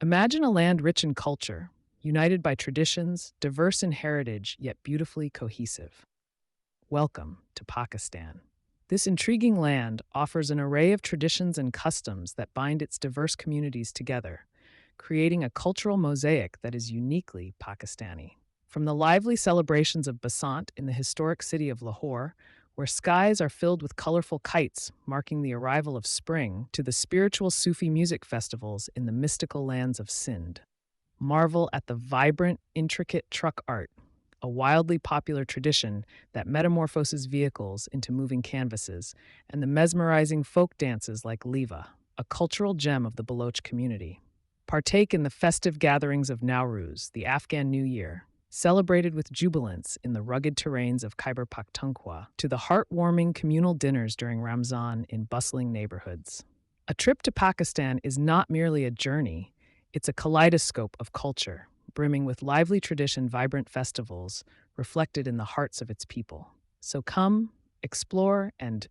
Imagine a land rich in culture, united by traditions, diverse in heritage, yet beautifully cohesive. Welcome to Pakistan. This intriguing land offers an array of traditions and customs that bind its diverse communities together, creating a cultural mosaic that is uniquely Pakistani. From the lively celebrations of Basant in the historic city of Lahore, where skies are filled with colorful kites marking the arrival of spring, to the spiritual Sufi music festivals in the mystical lands of Sindh. Marvel at the vibrant, intricate truck art, a wildly popular tradition that metamorphoses vehicles into moving canvases, and the mesmerizing folk dances like Leva, a cultural gem of the Baloch community. Partake in the festive gatherings of Nowruz, the Afghan New Year, celebrated with jubilance in the rugged terrains of Khyber Pakhtunkhwa, to the heartwarming communal dinners during Ramzan in bustling neighborhoods. A trip to Pakistan is not merely a journey, it's a kaleidoscope of culture, brimming with lively tradition, vibrant festivals reflected in the hearts of its people. So come, explore, and